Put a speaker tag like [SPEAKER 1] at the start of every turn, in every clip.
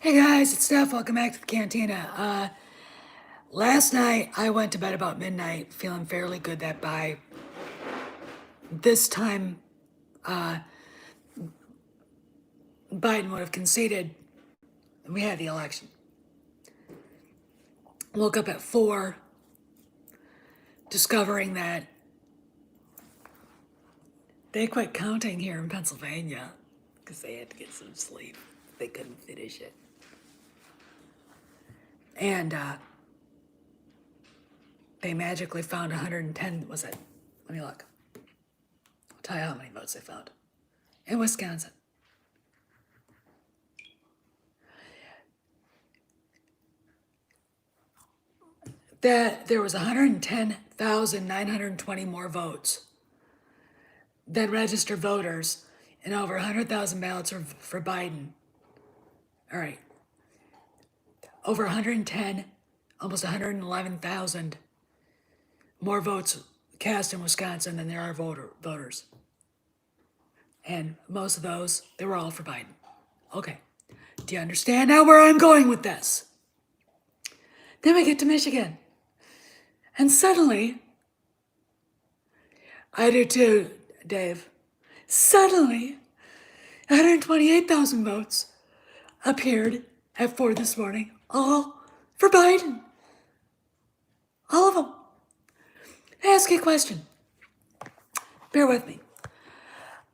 [SPEAKER 1] Hey guys, it's Steph. Welcome back to the Cantina. Last night I went to bed about midnight, feeling fairly good that by this time Biden would have conceded and we had the election. Woke up at 4, discovering that they quit counting here in Pennsylvania because they had to get some sleep. They couldn't finish it. And they magically found 110, was it? Let me look. I'll tell you how many votes they found. In Wisconsin. That there was 110,920 more votes than registered voters and over 100,000 ballots for Biden. All right. Over 110, almost 111,000 more votes cast in Wisconsin than there are voters. And most of those, they were all for Biden. Okay. Do you understand now where I'm going with this? Then we get to Michigan. And suddenly, I do too, Dave. Suddenly, 128,000 votes appeared at 4 this morning, all for Biden. All of them. I ask you a question. Bear with me.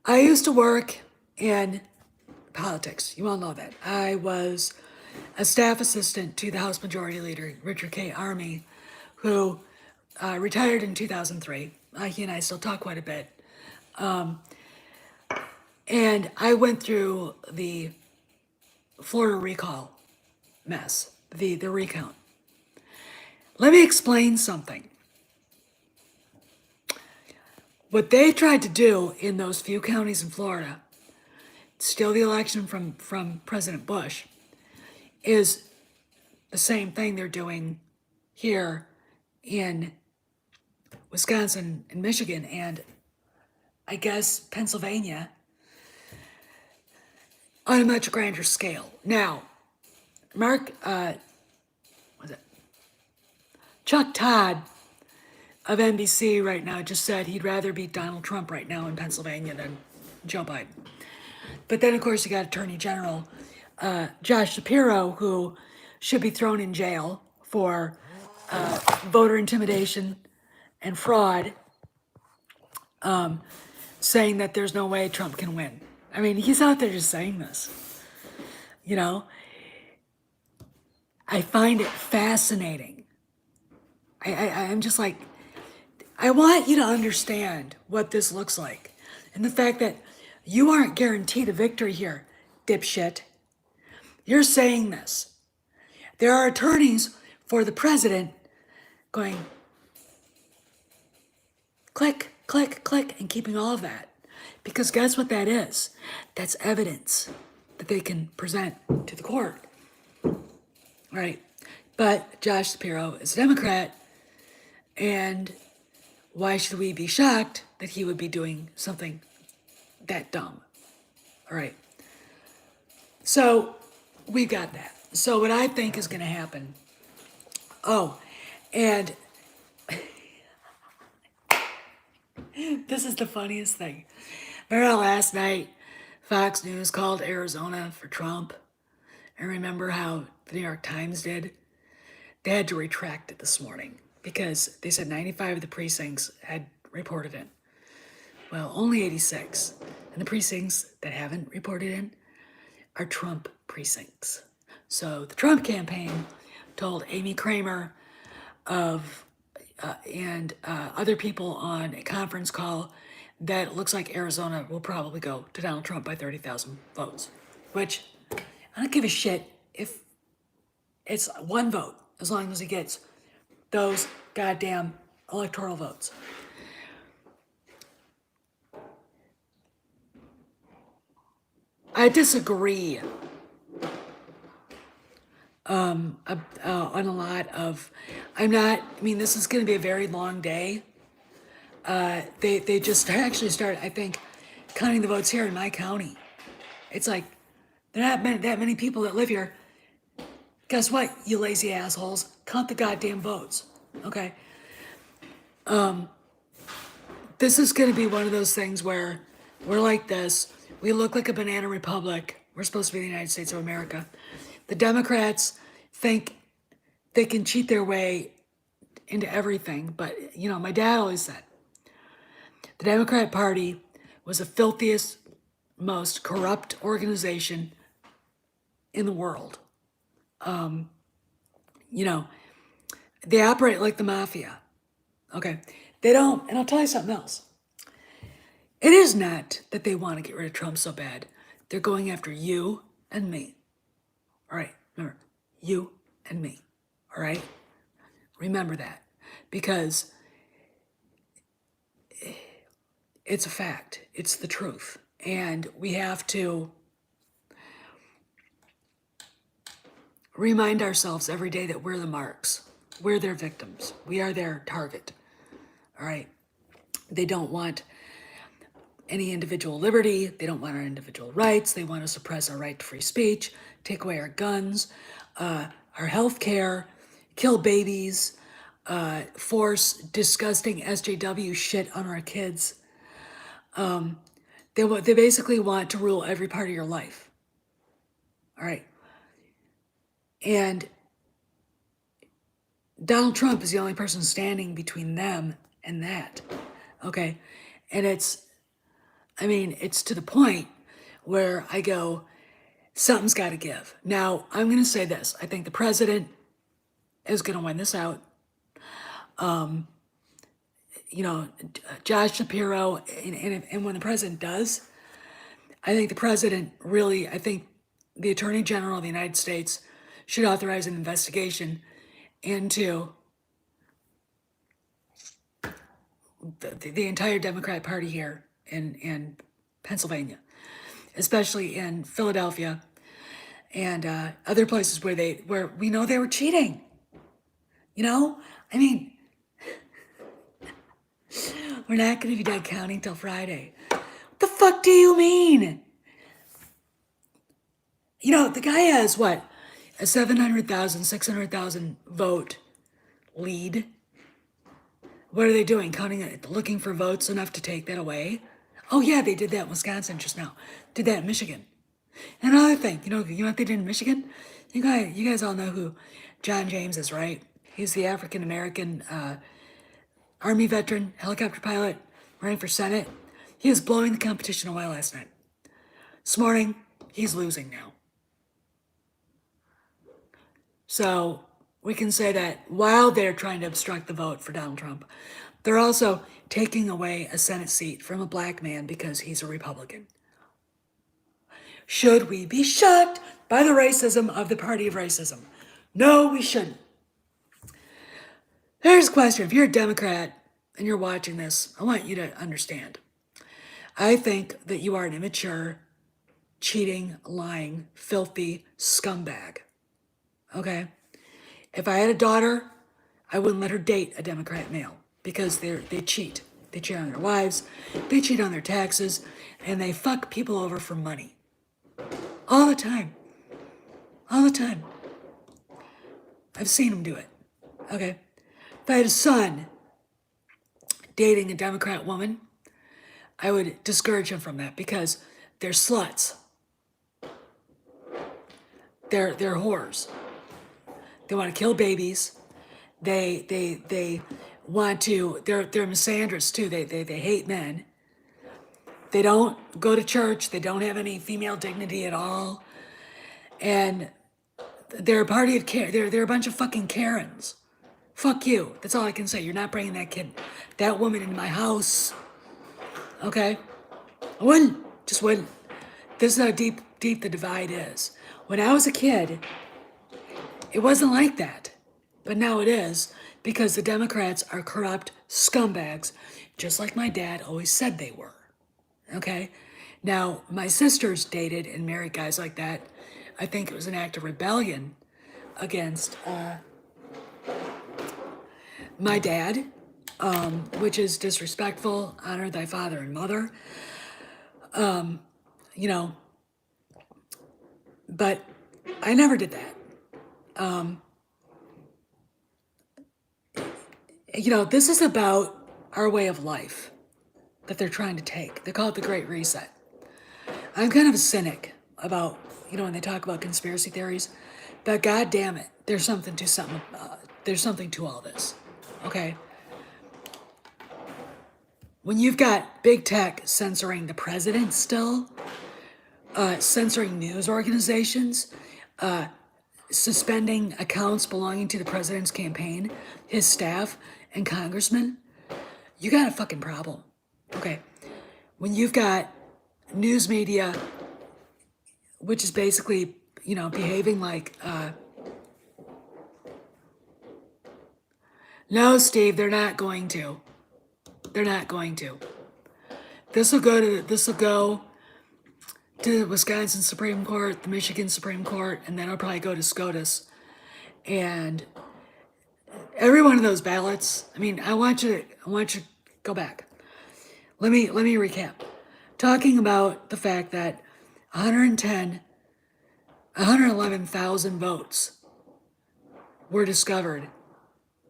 [SPEAKER 1] I used to work in politics. You all know that. I was a staff assistant to the House Majority Leader, Richard K. Army, who retired in 2003. He and I still talk quite a bit. And I went through the Florida recall mess, the recount. Let me explain something. What they tried to do in those few counties in Florida, steal the election from President Bush, is the same thing they're doing here in Wisconsin and Michigan and I guess Pennsylvania on a much grander scale. Now, Chuck Todd of NBC right now just said he'd rather beat Donald Trump right now in Pennsylvania than Joe Biden. But then, of course, you got Attorney General Josh Shapiro, who should be thrown in jail for voter intimidation and fraud, saying that there's no way Trump can win. I mean, he's out there just saying this. You know, I find it fascinating. I'm just like, I want you to understand what this looks like. And the fact that you aren't guaranteed a victory here, dipshit. You're saying this. There are attorneys for the president going click, click, click, and keeping all of that. Because guess what that is? That's evidence that they can present to the court. Right? But Josh Shapiro is a Democrat, and why should we be shocked that he would be doing something that dumb? All right. So we've got that. So what I think is going to happen. Oh, and this is the funniest thing. Remember last night, Fox News called Arizona for Trump? And remember how the New York Times did? They had to retract it this morning because they said 95 of the precincts had reported in. Well, only 86. And the precincts that haven't reported in are Trump precincts. So the Trump campaign told Amy Kramer and other people on a conference call that it looks like Arizona will probably go to Donald Trump by 30,000 votes, which I don't give a shit if it's one vote, as long as he gets those goddamn electoral votes. I disagree on a lot of, this is going to be a very long day. They just actually started, I think, counting the votes here in my county. It's like There are not that many people that live here. Guess what, you lazy assholes? Count the goddamn votes. Okay? This is going to be one of those things where we're like this. We look like a banana republic. We're supposed to be the United States of America. The Democrats think they can cheat their way into everything. But, my dad always said the Democrat Party was the filthiest, most corrupt organization in the world. They operate like the mafia. Okay? They don't, and I'll tell you something else. It is not that they want to get rid of Trump so bad. They're going after you and me. All right, remember, you and me. All right? Remember that. Because it's a fact. It's the truth. And we have to remind ourselves every day that we're the marks. We're their victims. We are their target. All right? They don't want any individual liberty. They don't want our individual rights. They want to suppress our right to free speech, take away our guns, our health care, kill babies, force disgusting SJW shit on our kids. They basically want to rule every part of your life. All right. And Donald Trump is the only person standing between them and that. Okay. And it's to the point where I go, something's got to give. Now, I'm going to say this. I think the president is going to win this out. Josh Shapiro, and when the president does, I think the Attorney General of the United States should authorize an investigation into the entire Democrat Party here in Pennsylvania, especially in Philadelphia and other places where we know they were cheating. We're not going to be done counting till Friday. What the fuck do you mean? The guy has what? A 700,000, 600,000 vote lead. What are they doing? Counting it, looking for votes enough to take that away? Oh yeah, they did that in Wisconsin just now. Did that in Michigan. And another thing, you know what they did in Michigan? You guys all know who John James is, right? He's the African American Army veteran, helicopter pilot, running for Senate. He was blowing the competition away last night. This morning, he's losing now. So we can say that while they're trying to obstruct the vote for Donald Trump, they're also taking away a Senate seat from a black man because he's a Republican. Should we be shocked by the racism of the party of racism? No, we shouldn't. Here's a question. If you're a Democrat and you're watching this, I want you to understand. I think that you are an immature, cheating, lying, filthy scumbag. Okay? If I had a daughter, I wouldn't let her date a Democrat male because they cheat. They cheat on their wives, they cheat on their taxes, and they fuck people over for money. All the time. All the time. I've seen them do it. Okay? If I had a son dating a Democrat woman, I would discourage him from that because they're sluts. They're whores. They want to kill babies. They want to, they're misandrous too. They hate men. They don't go to church. They don't have any female dignity at all. And they're a party of they're a bunch of fucking Karens. Fuck you. That's all I can say. You're not bringing that woman into my house. Okay? I wouldn't. Just wouldn't. This is how deep the divide is. When I was a kid, it wasn't like that. But now it is because the Democrats are corrupt scumbags, just like my dad always said they were. Okay? Now, my sisters dated and married guys like that. I think it was an act of rebellion against my dad, which is disrespectful. Honor thy father and mother. But I never did that. This is about our way of life that they're trying to take. They call it the Great Reset. I'm kind of a cynic about, when they talk about conspiracy theories, but god damn it, there's something to all this. Okay? When you've got big tech censoring the president still, censoring news organizations, suspending accounts belonging to the president's campaign, his staff, and congressmen, you got a fucking problem. Okay. When you've got news media, which is basically, behaving like, no, Steve, they're not going to. They're not going to. This will go to the Wisconsin Supreme Court, the Michigan Supreme Court, and then it'll probably go to SCOTUS. And every one of those ballots, I want you to go back. Let me recap. Talking about the fact that 111,000 votes were discovered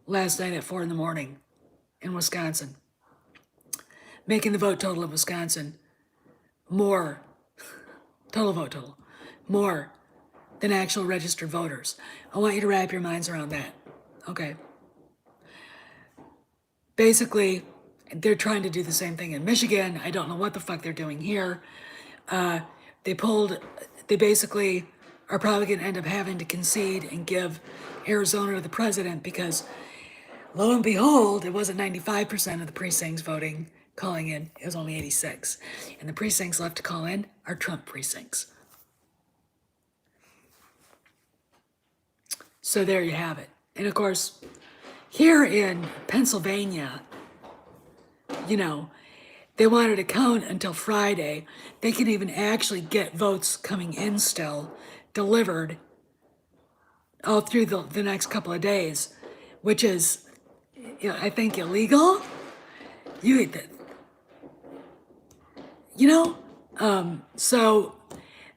[SPEAKER 1] last night at 4 a.m. in Wisconsin, making the vote total of Wisconsin more than actual registered voters. I want you to wrap your minds around that. Okay. Basically, they're trying to do the same thing in Michigan. I don't know what the fuck they're doing here. They basically are probably going to end up having to concede and give Arizona to the president because, lo and behold, it wasn't 95% of the precincts calling in. It was only 86. And the precincts left to call in are Trump precincts. So there you have it. And of course, here in Pennsylvania, they wanted to count until Friday. They can even actually get votes coming in still, delivered all through the next couple of days, which is, I think, illegal. So,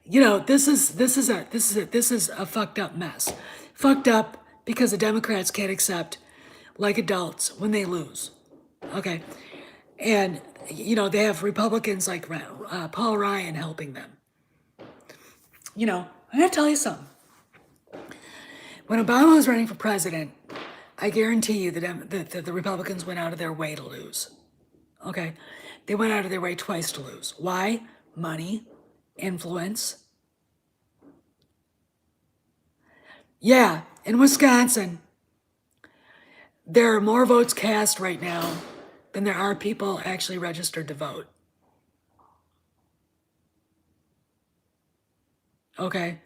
[SPEAKER 1] this is a fucked up mess. Fucked up because the Democrats can't accept, like adults, when they lose. Okay. And, they have Republicans like Paul Ryan helping them. I'm going to tell you something. When Obama was running for president, I guarantee you that the Republicans went out of their way to lose. Okay? They went out of their way twice to lose. Why? Money, influence. Yeah, in Wisconsin, there are more votes cast right now than there are people actually registered to vote. Okay?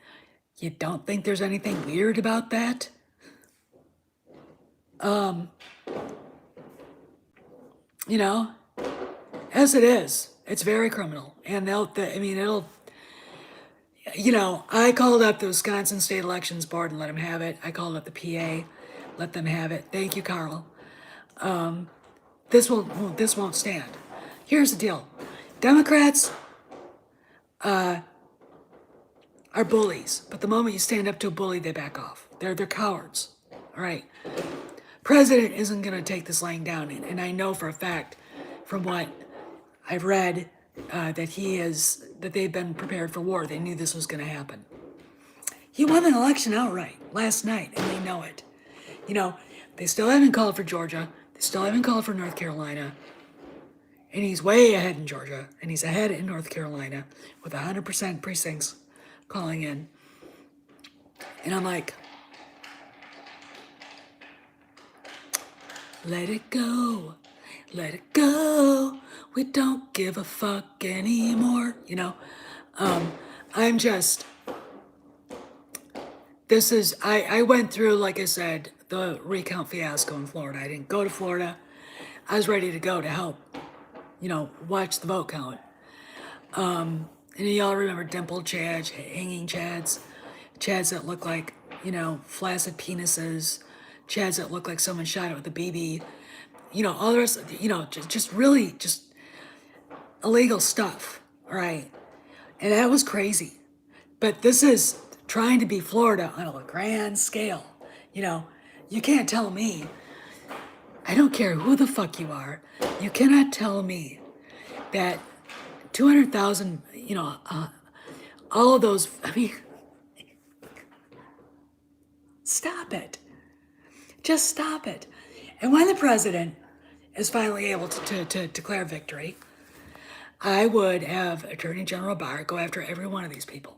[SPEAKER 1] You don't think there's anything weird about that? As it is, it's very criminal. And I called up the Wisconsin State Elections Board and let them have it. I called up the PA, let them have it. Thank you, Carl. This won't stand. Here's the deal. Democrats are bullies, but the moment you stand up to a bully, they back off. They're that all right? President isn't going to take this laying down, and I know for a fact from what I've read that they've been prepared for war. They knew this was going to happen. He won an election outright last night, and they know it. They still haven't called for Georgia. They still haven't called for North Carolina. And he's way ahead in Georgia, and he's ahead in North Carolina with 100% precincts calling in. And I'm like, let it go. Let it go. We don't give a fuck anymore. I went through, like I said, the recount fiasco in Florida. I didn't go to Florida. I was ready to go to help, watch the vote count. And y'all remember dimpled chads, hanging chads that look like, flaccid penises, chads that look like someone shot it with a BB, all the rest, just really just illegal stuff, all right? And that was crazy. But this is trying to be Florida on a grand scale. You know, you can't tell me. I don't care who the fuck you are. You cannot tell me that 200,000, all of those, I mean, stop it. Just stop it. And when the president is finally able to declare victory, I would have Attorney General Barr go after every one of these people.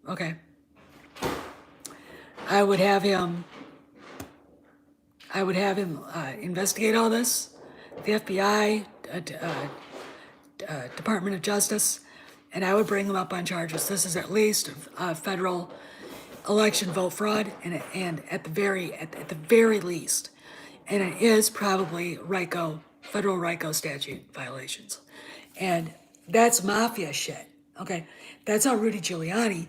[SPEAKER 1] Okay. I would have him investigate all this, the FBI, Department of Justice, and I would bring him up on charges. This is at least federal election vote fraud, and at the very least, and it is probably federal RICO statute violations, and that's mafia shit. Okay, that's how Rudy Giuliani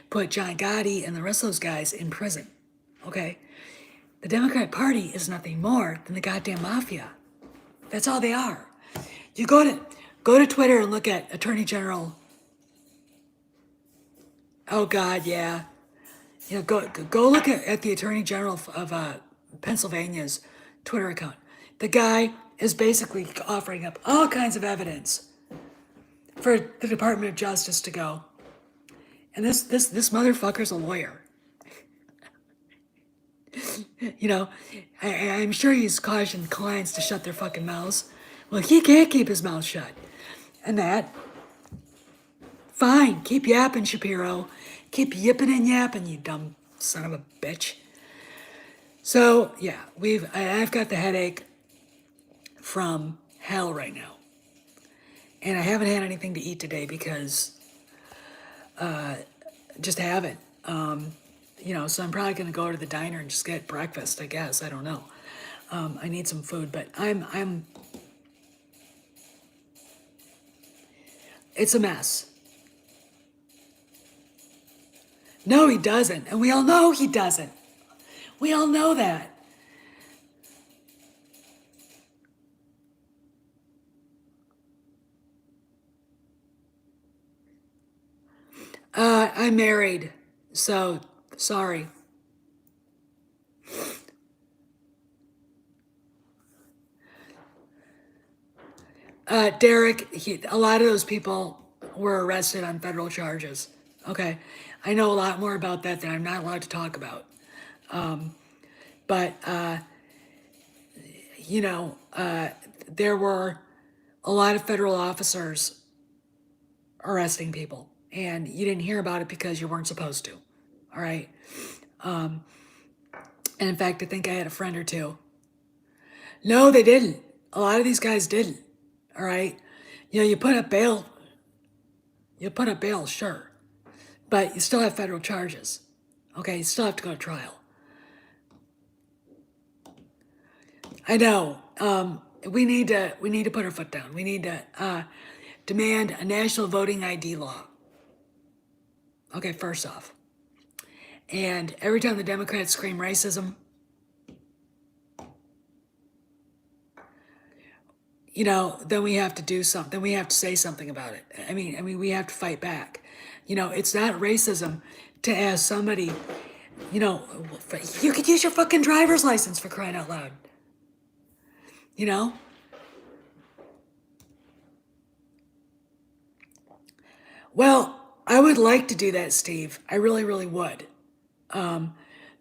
[SPEAKER 1] put John Gotti and the rest of those guys in prison. Okay, the Democrat Party is nothing more than the goddamn mafia. That's all they are. You go to Twitter and look at Attorney General. Oh God, yeah. Go look at the Attorney General of Pennsylvania's Twitter account. The guy is basically offering up all kinds of evidence for the Department of Justice to go. And this motherfucker's a lawyer. I'm sure he's cautioned clients to shut their fucking mouths. Well, he can't keep his mouth shut. And that, fine, keep yapping, Shapiro. Keep yipping and yapping, you dumb son of a bitch. So, yeah, I've got the headache from hell right now. And I haven't had anything to eat today because just haven't. So I'm probably going to go to the diner and just get breakfast, I guess. I don't know. I need some food, but it's a mess. No, he doesn't. And we all know he doesn't. We all know that. I'm married, so sorry. Derek, a lot of those people were arrested on federal charges. Okay. I know a lot more about that than I'm not allowed to talk about. But there were a lot of federal officers arresting people, and you didn't hear about it because you weren't supposed to. All right. And in fact, I think I had a friend or two. No, they didn't. A lot of these guys didn't. All right. You put up bail. You put up bail, sure. But you still have federal charges. Okay, you still have to go to trial. I know. We need to put our foot down. We need to demand a national voting ID law. Okay, first off. And every time the Democrats scream racism, then we have to do something. Then we have to say something about it. I mean, we have to fight back. It's not racism to ask somebody, you could use your fucking driver's license, for crying out loud. Well, I would like to do that, Steve. I really, really would.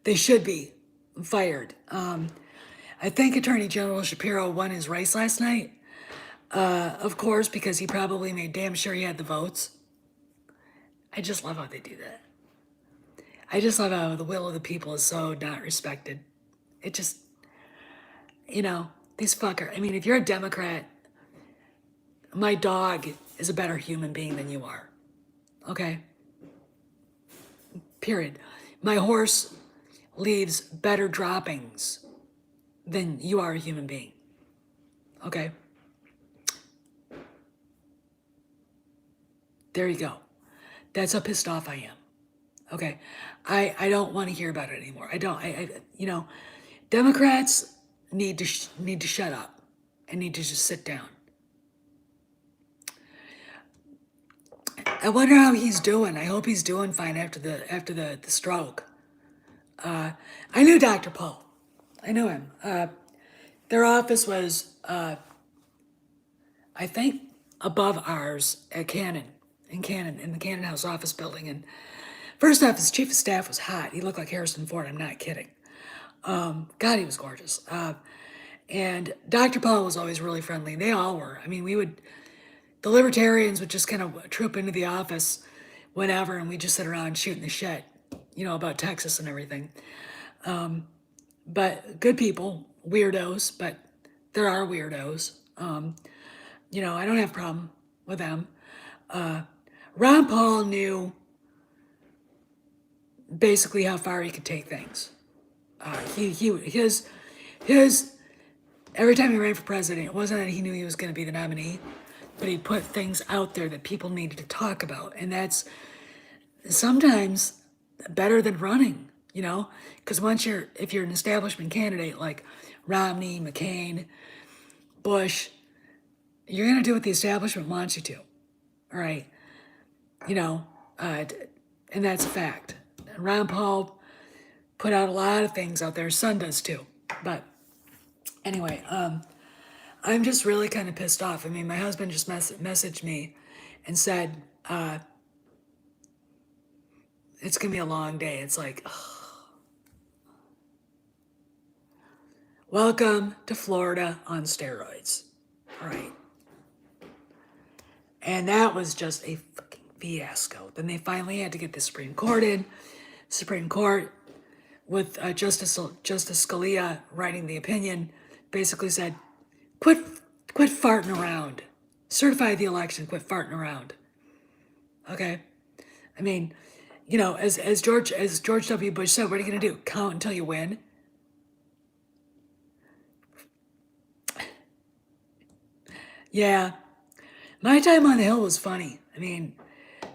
[SPEAKER 1] They should be fired. I think Attorney General Shapiro won his race last night. Of course, because he probably made damn sure he had the votes. I just love how they do that. I just love how the will of the people is so not respected. It just, these fucker. I mean, if you're a Democrat, my dog is a better human being than you are. Okay? Period. My horse leaves better droppings than you are a human being. Okay? There you go. That's how pissed off I am. Okay? I don't want to hear about it anymore. Democrats need to shut up and need to just sit down. I wonder how he's doing. I hope he's doing fine after the stroke. I knew Dr. Paul. I knew him. Their office was, I think, above ours at Cannon, in the Cannon House office building. And first off, his chief of staff was hot. He looked like Harrison Ford. I'm not kidding. God, he was gorgeous. And Dr. Paul was always really friendly. They all were. I mean, the libertarians would just kind of troop into the office whenever, and we just sit around shooting the shit, about Texas and everything. But good people, weirdos, but there are weirdos. I don't have a problem with them. Ron Paul knew basically how far he could take things. His every time he ran for president, it wasn't that he knew he was going to be the nominee, but he put things out there that people needed to talk about, and that's sometimes better than running. Because if you're an establishment candidate like Romney, McCain, Bush, you're going to do what the establishment wants you to. All right. And that's a fact. Ron Paul put out a lot of things out there. His son does too. But anyway, I'm just really kind of pissed off. I mean, my husband just messaged me and said, it's going to be a long day. It's like, ugh. Welcome to Florida on steroids. All right. And that was just a fucking fiasco. Then they finally had to get the Supreme Court in. Supreme Court, with Justice Scalia writing the opinion, basically said, quit farting around. Certify the election, quit farting around. Okay? I mean, as George W. Bush said, what are you going to do? Count until you win? Yeah. My time on the Hill was funny. I mean,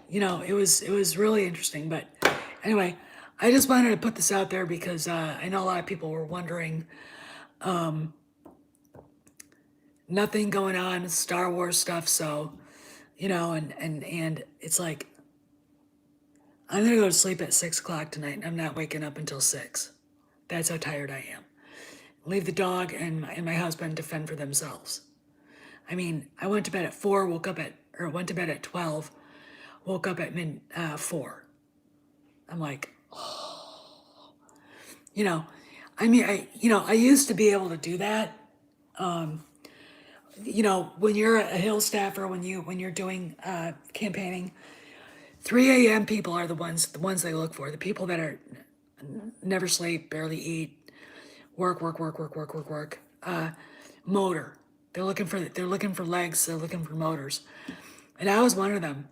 [SPEAKER 1] it was really interesting. But anyway, I just wanted to put this out there because I know a lot of people were wondering. Nothing going on, Star Wars stuff. So, and it's like, I'm gonna go to sleep at 6 o'clock tonight. And I'm not waking up until 6. That's how tired I am. Leave the dog and my husband to fend for themselves. I mean, I went to bed at 4, went to bed at 12, woke up at 4. I'm like, oh. I mean, I used to be able to do that. When you're a Hill staffer, when you're doing campaigning, 3 a.m. people are the ones they look for. The people that are never sleep, barely eat, work. Motor. They're looking for legs. They're looking for motors, and I was one of them.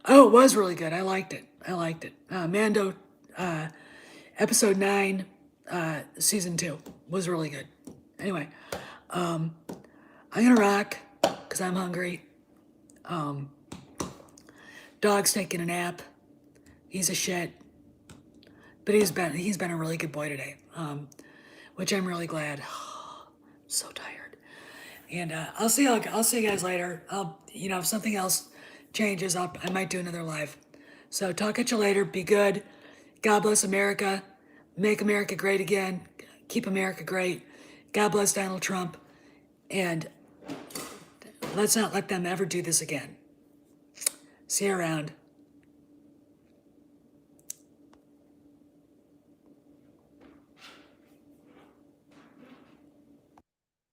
[SPEAKER 1] Oh, it was really good. I liked it. Mando, episode 9, season 2 was really good. Anyway, I'm gonna rock because I'm hungry. Dog's taking a nap. He's a shit, but he's been a really good boy today, which I'm really glad. So tired. And I'll see you guys later. If something else changes, I might do another live. So talk at you later. Be good. God bless America. Make America great again. Keep America great. God bless Donald Trump. And let's not let them ever do this again. See you around.